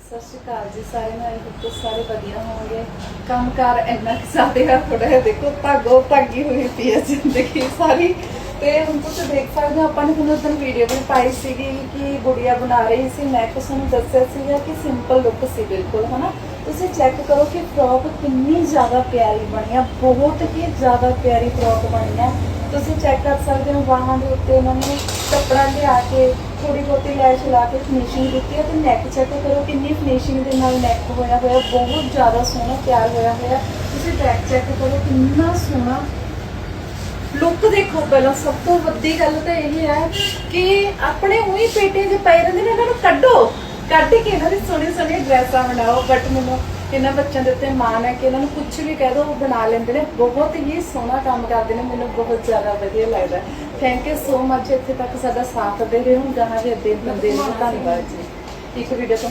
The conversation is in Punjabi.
ਸਤਿ ਸ਼੍ਰੀ ਅਕਾਲ ਜੀ ਸਾਰਿਆਂ ਨੂੰ। ਆਈ ਹੋਪ ਸਾਰੇ ਵਧੀਆ ਹੋਣਗੇ। ਕੰਮਕਾਰ ਇੰਨਾ ਕਿ ਸਾਡੇ ਆ ਥੋੜਾ ਜਿਹਾ ਦੇਖੋ ਭਾਗੀ ਹੋਈ ਪਈ ਹੈ ਜ਼ਿੰਦਗੀ ਸਾਰੀ। ਤੇ ਹੁਣ ਤੁਸੀਂ ਦੇਖ ਸਕਦੇ ਹੋ ਆਪਾਂ ਨੇ ਹੁਣ ਉਦੋਂ ਵੀਡੀਓ ਵੀ ਪਾਈ ਸੀਗੀ ਕਿ ਗੁੜੀਆ ਬਣਾ ਰਹੀ ਸੀ। ਮੈਂ ਤੁਹਾਨੂੰ ਦੱਸਿਆ ਸੀਗਾ ਕਿ ਸਿੰਪਲ ਲੁੱਕ ਸੀ ਬਿਲਕੁਲ, ਹੈ ਨਾ। ਤੁਸੀਂ ਚੈੱਕ ਕਰੋ ਕਿ ਫਰੋਕ ਕਿੰਨੀ ਜ਼ਿਆਦਾ ਪਿਆਰੀ ਬਣੀ ਆ, ਬਹੁਤ ਹੀ ਜ਼ਿਆਦਾ ਪਿਆਰੀ ਫਰੋਕ ਬਣੀ ਆ। ਤੁਸੀਂ ਚੈੱਕ ਕਰ ਸਕਦੇ ਹੋ ਬਾਹਾਂ ਦੇ ਉੱਤੇ ਉਹਨਾਂ ਨੇ ਕੱਪੜਾ ਲਿਆ ਕੇ ਥੋੜੀ ਬਹੁਤੀ ਲੈਸ਼ ਲਾ ਕੇ ਫਿਨਿਸ਼ਿੰਗ ਦਿੱਤੀ ਹੈ। ਤੇ ਨੈਕ ਚੈੱਕ ਕਰੋ ਕਿੰਨੀ ਫਿਨਿਸ਼ਿੰਗ ਦੇ ਨਾਲ ਨੈਕ ਹੋਇਆ ਹੋਇਆ, ਬਹੁਤ ਜ਼ਿਆਦਾ ਸੋਹਣਾ ਤਿਆਰ ਹੋਇਆ ਹੋਇਆ। ਤੁਸੀਂ ਬੈਕ ਚੈੱਕ ਕਰੋ ਕਿੰਨਾ ਸੋਹਣਾ ਲੁੱਕ ਦੇਖੋ। ਪਹਿਲਾਂ ਸਭ ਤੋਂ ਵੱਡੀ ਗੱਲ ਤਾਂ ਇਹ ਹੈ ਕਿ ਆਪਣੇ ਉਹੀ ਪੇਟੇ 'ਚ ਪਏ ਰਹਿੰਦੇ ਨੇ, ਇਹਨਾਂ ਨੂੰ ਕੱਢ ਕੇ ਇਹਨਾਂ ਦੀ ਸੋਹਣੀ ਸੋਹਣੀ ਡਰੈਸਾਂ ਬਣਾਓ। ਬਟ ਮੈਨੂੰ ਇਹਨਾਂ ਬੱਚਿਆਂ ਦੇ ਉੱਤੇ ਮਾਣ ਹੈ ਕਿ ਇਹਨਾਂ ਨੂੰ ਕੁਝ ਵੀ ਕਹਿ ਦਿਓ ਉਹ ਬਣਾ ਲੈਂਦੇ ਨੇ, ਬਹੁਤ ਹੀ ਸੋਹਣਾ ਕੰਮ ਕਰਦੇ ਨੇ। ਮੈਨੂੰ ਬਹੁਤ ਜ਼ਿਆਦਾ ਵਧੀਆ ਲੱਗਦਾ। ਥੈਂਕ ਯੂ ਸੋ ਮਚ ਇੱਥੇ ਤੱਕ ਸਾਡਾ ਸਾਥ ਦੇ ਰਹੇ ਹੋ। ਜਹਾਂ ਵੀ ਅੱਦੇ ਬੰਦੇ ਨੂੰ ਧੰਨਵਾਦ ਜੀ। ਇੱਕ ਵੀਡੀਓ ਤੋਂ